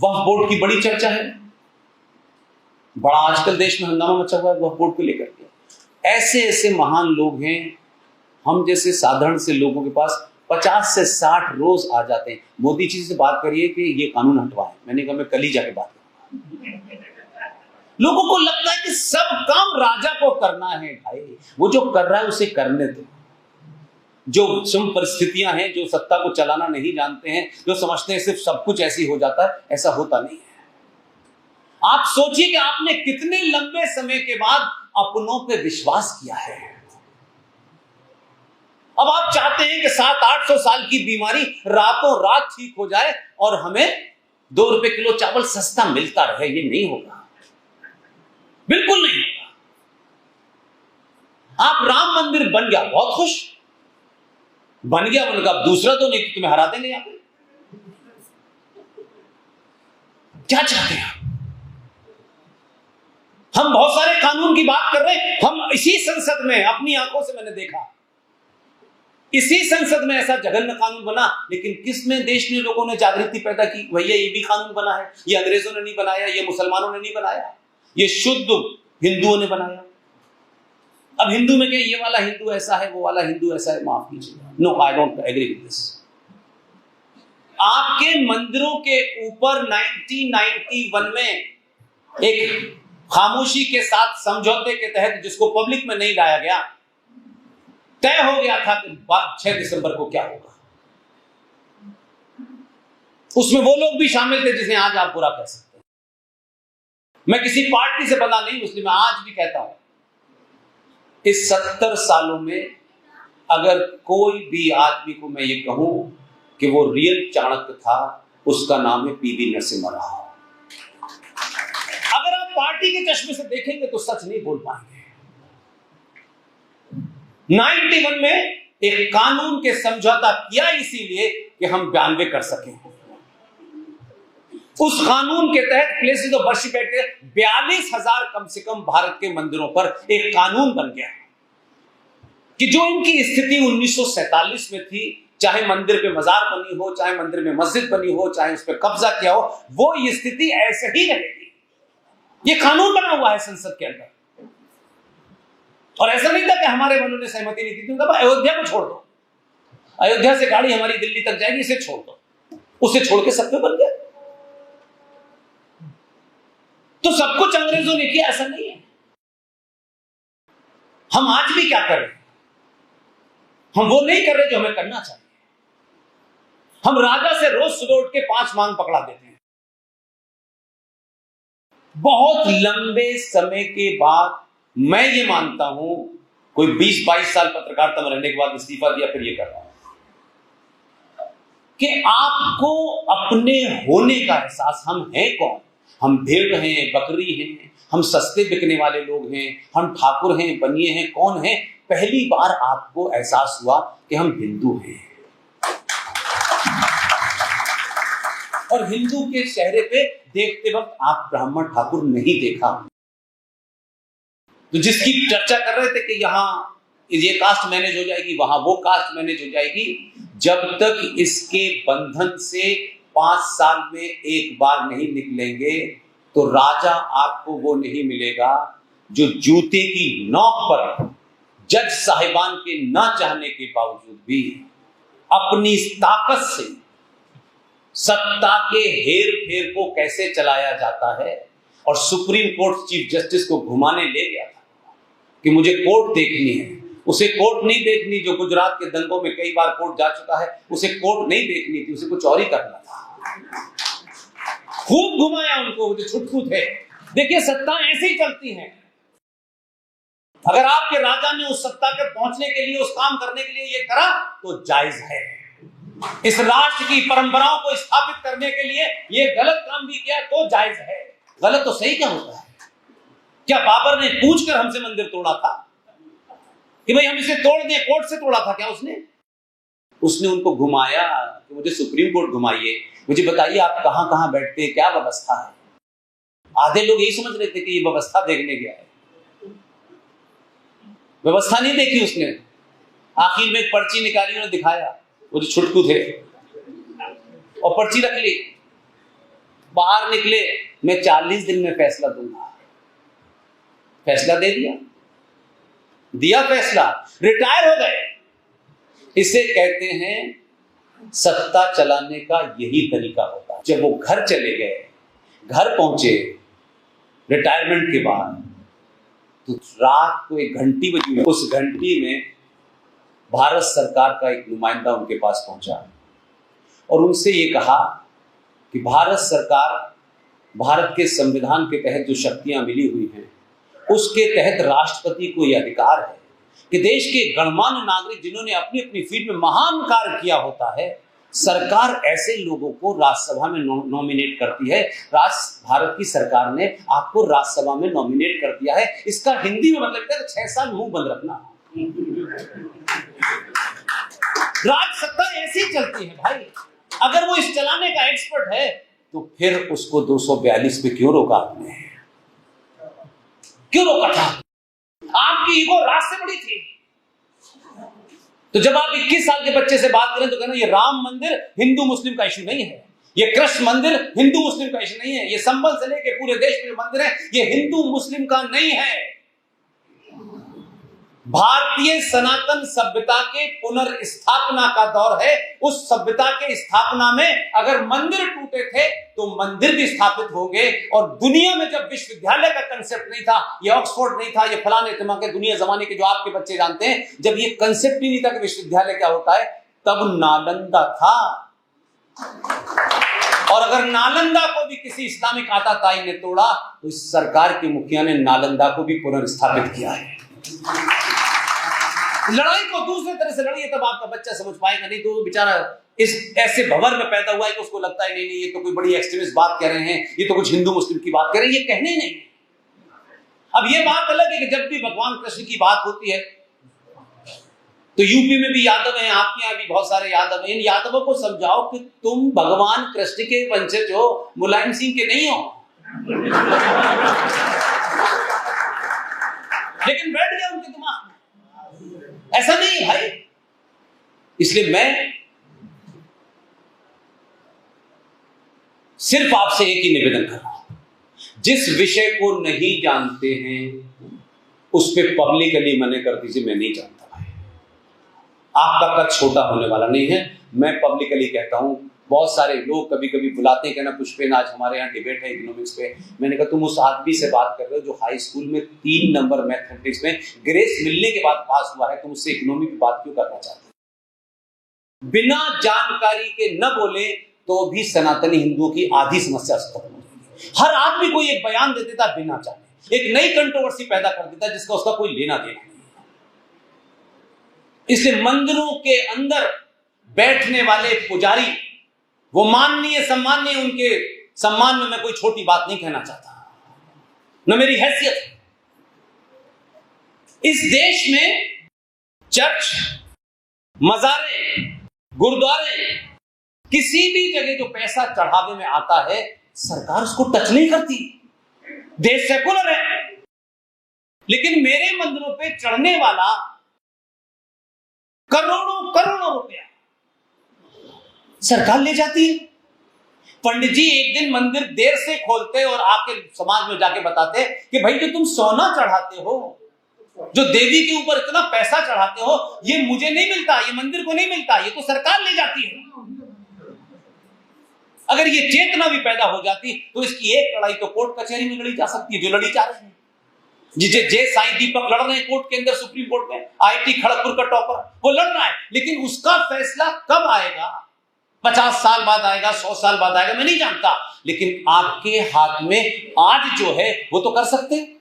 वक्फ board की बड़ी चर्चा है, बड़ा आजकल देश में हंगामा मचा हुआ है वक्फ बोर्ड को लेकर के। ऐसे ऐसे महान लोग हैं, हम जैसे साधारण से लोगों के पास 50 से 60 रोज आ जाते हैं, मोदी जी से बात करिए कि ये कानून हटवाएं। मैंने कहा मैं कल ही जाके बात करूंगा। लोगों को लगता है कि सब काम राजा को करना है। भाई वो जो कर रहा है उसे करने दो। जो सम परिस्थितियां हैं, जो सत्ता को चलाना नहीं जानते हैं, जो समझते हैं सिर्फ सब कुछ ऐसे ही हो जाता है, ऐसा होता नहीं है। आप सोचिए कि आपने कितने लंबे समय के बाद अपनों पे विश्वास किया है। अब आप चाहते हैं कि 700-800 साल की बीमारी रातों रात ठीक हो जाए और हमें 2 रुपए किलो चावल सस्ता मिलता रहे। ये नहीं होगा, बिल्कुल नहीं होगा। आप राम मंदिर बन गया, बहुत खुश, बन गया, उनका दूसरा तो नहीं, तुम्हें हरा देंगे यहां पे। क्या चाहते हैं हम बहुत सारे कानून की बात कर रहे हैं। हम इसी संसद में, अपनी आंखों से मैंने देखा, इसी संसद में ऐसा जघन्य कानून बना, लेकिन किसने, देश ने, लोगों ने जागृति पैदा की, भैया ये भी कानून बना है, ये अंग्रेजों ने नहीं बनाया, ये मुसलमानों ने नहीं बनाया, ये शुद्ध हिंदुओं ने बनाया। अब हिंदू में क्या, ये वाला हिंदू ऐसा है, वो वाला हिंदू ऐसा है, माफ कीजिए, no I don't agree with this. आपके मंदिरों के ऊपर 1991 में एक खामोशी के साथ समझौते के तहत, जिसको पब्लिक में नहीं लाया गया, तय हो गया था कि 6 दिसंबर को क्या होगा। उसमें वो लोग भी शामिल थे जिसे आज आप बुरा कह सकते हैं। मैं किसी पार्टी से बंधा नहीं, इसलिए मैं आज भी कहता हूं, इस 70 सालों में अगर कोई भी आदमी को मैं ये कहूं कि वो रियल चाणक्य था, उसका नाम है पीवी नरसिम्हा राव। अगर आप पार्टी के चश्मे से देखेंगे तो सच नहीं बोल पाएंगे। 91 में एक कानून के समझौता किया इसीलिए कि हम 92 कर सकें। उस कानून के तहत प्लेसेस ऑफ वर्शिप एक्ट 42,000 कम से कम भारत के मंदिरों पर एक कानून बन गया कि जो इनकी स्थिति 1947 में थी, चाहे मंदिर पे मजार बनी हो, चाहे मंदिर में मस्जिद बनी हो, चाहे उस पर कब्जा किया हो, वो ये स्थिति ऐसे ही रहेगी। ये कानून बना हुआ है संसद के अंदर। और ऐसा नहीं था कि हमारे वालों ने सहमति नहीं दी, तो अयोध्या को छोड़ दो, अयोध्या से गाड़ी हमारी दिल्ली तक जाएगी, इसे छोड़ दो, उसे छोड़ के सब पे बन गया। तो सब कुछ अंग्रेजों ने किया, ऐसा नहीं है। हम आज भी क्या कर रहे हैं, हम वो नहीं कर रहे जो हमें करना चाहिए। हम राजा से रोज सुबह उठ के 5 मांग पकड़ा देते हैं। बहुत लंबे समय के बाद मैं ये मानता हूं, कोई 20-22 साल पत्रकारिता में रहने के बाद इस्तीफा दिया, फिर ये कर रहा हूं कि आपको अपने होने का एहसास, हम हैं कौन, हम भेड़ हैं, बकरी हैं, हम सस्ते बिकने वाले लोग हैं, हम ठाकुर हैं, बनिए हैं, कौन हैं, पहली बार आपको एहसास हुआ कि हम हिंदू हैं। और हिंदू के चेहरे पे देखते वक्त आप ब्राह्मण ठाकुर नहीं देखा। तो जिसकी चर्चा कर रहे थे कि यहां ये कास्ट मैनेज हो जाएगी, वहां वो कास्ट मैनेज हो जाएगी, जब तक इसके बंधन से 5 साल में एक बार नहीं निकलेंगे तो राजा आपको वो नहीं मिलेगा जो जूते की नोक पर जज साहिबान के ना चाहने के बावजूद भी अपनी ताकत से सत्ता के हेर फेर को कैसे चलाया जाता है। और सुप्रीम कोर्ट चीफ जस्टिस को घुमाने ले गया था कि मुझे कोर्ट देखनी है, उसे कोर्ट नहीं देखनी जो गुजरात के दंगों में कई बार कोर्ट जा चुका है, उसे कोर्ट नहीं देखनी थी, उसे कुछ और ही करना था। खूब घुमाया उनको जो छुटकू थे। देखिए सत्ता ऐसे ही चलती है। अगर आपके राजा ने उस सत्ता के पहुंचने के लिए, उस काम करने के लिए ये करा तो जायज है। इस राष्ट्र की परंपराओं को स्थापित करने के लिए ये गलत काम भी किया तो जायज है। गलत तो सही क्या होता है? क्या बाबर ने पूछकर हमसे मंदिर तोड़ा था कि भाई हम इसे तोड़ दें? कोर्ट से तोड़ा था क्या उसने उनको घुमाया कि मुझे सुप्रीम कोर्ट घुमाइए, मुझे बताइए आप कहां कहां बैठते हैं, क्या व्यवस्था है। आधे लोग यही समझ रहे थे कि ये व्यवस्था देखने गया है, व्यवस्था नहीं देखी उसने। आखिर में एक पर्ची निकाली, उन्हें दिखाया, वो जो छुटकू थे, और पर्ची रख ली। बाहर निकले, मैं 40 दिन में फैसला दूंगा। फैसला दे दिया फैसला, रिटायर हो गए। इसे कहते हैं सत्ता चलाने का यही तरीका होता है। जब वो घर चले गए, घर पहुंचे रिटायरमेंट के बाद, तो रात को एक घंटी बजी। उस घंटी में भारत सरकार का एक नुमाइंदा उनके पास पहुंचा और उनसे ये कहा कि भारत सरकार, भारत के संविधान के तहत जो शक्तियां मिली हुई हैं, उसके तहत राष्ट्रपति को यह अधिकार है कि देश के गणमान्य नागरिक जिन्होंने अपनी अपनी फील्ड में महान कार्य किया होता है, सरकार ऐसे लोगों को राज्यसभा में नॉमिनेट करती है। भारत की सरकार ने आपको राज्यसभा में नॉमिनेट कर दिया है। इसका हिंदी में मतलब है 6 साल मुंह बंद रखना। राज सत्ता ऐसी चलती है भाई। अगर वो इस चलाने का एक्सपर्ट है तो फिर उसको 242 पे क्यों रोका आपने? क्यों रोका था? आपकी ईगो राज से बड़ी थी। तो जब आप 21 साल के बच्चे से बात करें तो कहना ये राम मंदिर हिंदू मुस्लिम का इशू नहीं है, ये कृष्ण मंदिर हिंदू मुस्लिम का इशू नहीं है, ये संबल से लेके पूरे देश में मंदिर है, ये हिंदू मुस्लिम का नहीं है। भारतीय सनातन सभ्यता के पुनर्स्थापना का दौर है। उस सभ्यता के स्थापना में अगर मंदिर टूटे थे तो मंदिर भी स्थापित हो गए। और दुनिया में जब विश्वविद्यालय का कंसेप्ट नहीं था, ये ऑक्सफोर्ड नहीं था, ये फलाने तिमाके दुनिया जमाने के जो आपके बच्चे जानते हैं, जब ये कंसेप्ट ही नहीं था कि विश्वविद्यालय क्या होता है, तब नालंदा था। और अगर नालंदा को भी किसी इस्लामिक आताताई ने तोड़ा तो इस सरकार के मुखिया ने नालंदा को भी पुनर्स्थापित किया है। लड़ाई को दूसरे तरह से लड़िए तब आपका बच्चा समझ पाएगा, नहीं तो बेचारा इस ऐसे भंवर में पैदा हुआ है कि उसको लगता है नहीं ये तो कोई बड़ी एक्सट्रीमिस्ट बात कह रहे हैं, ये तो कुछ हिंदू मुस्लिम की बात कह रहे हैं, ये कहने ही नहीं। अब ये बात अलग है कि जब भी भगवान कृष्ण की बात होती है तो यूपी में भी यादव हैं, आपके यहाँ भी बहुत सारे यादव हैं। इन यादवों को समझाओ कि तुम भगवान कृष्ण के वंशज हो, मुलायम सिंह के नहीं हो। लेकिन बैठ गया उनके दिमाग में, ऐसा नहीं है भाई। इसलिए मैं सिर्फ आपसे एक ही निवेदन कर रहा हूं, जिस विषय को नहीं जानते हैं उस पर पब्लिकली मना कर दीजिए, मैं नहीं जानता भाई। आपका कद छोटा होने वाला नहीं है। मैं पब्लिकली कहता हूं, बहुत सारे लोग कभी कभी बुलाते हैं, कहना पुष्पेन आज हमारे यहाँ डिबेट है इकोनॉमिक्स पे। मैंने कहा तुम उस आदमी से बात कर रहे हो जो हाई स्कूल में 3 नंबर मैथमेटिक्स में ग्रेस मिलने के बाद पास हुआ है, तुम उससे इकोनॉमी की बात क्यों करना चाहते हो? बिना जानकारी के न बोले तो भी सनातनी हिंदुओं की आधी समस्या खत्म हो जाएगी। हर आदमी कोई एक बयान दे देता बिना जाने, एक नई कंट्रोवर्सी पैदा कर देता जिसका उसका कोई लेना देना नहीं। इसलिए मंदिरों के अंदर बैठने वाले पुजारी, वो माननीय सम्माननीय, उनके सम्मान में मैं कोई छोटी बात नहीं कहना चाहता, न मेरी हैसियत। इस देश में चर्च, मजारे, गुरुद्वारे, किसी भी जगह जो पैसा चढ़ावे में आता है सरकार उसको टच नहीं करती। देश सेकुलर है, लेकिन मेरे मंदिरों पे चढ़ने वाला करोड़ों करोड़ों रुपया सरकार ले जाती है। पंडित जी एक दिन मंदिर देर से खोलते और आके समाज में जाके बताते कि भाई जो तुम सोना चढ़ाते हो, जो देवी के ऊपर इतना पैसा चढ़ाते हो, ये मुझे नहीं मिलता, ये मंदिर को नहीं मिलता, ये तो सरकार ले जाती है। अगर ये चेतना भी पैदा हो जाती तो इसकी एक लड़ाई तो कोर्ट कचहरी में लड़ी जा सकती है, जो लड़ी जा रही है। जे साईं दीपक लड़ रहे हैं कोर्ट के अंदर, सुप्रीम कोर्ट में, आईआईटी खड़गपुर का टॉपर वो लड़ रहा है, लेकिन उसका फैसला कब आएगा? 50 साल बाद आएगा, 100 साल बाद आएगा, मैं नहीं जानता। लेकिन आपके हाथ में आज जो है वो तो कर सकते हैं।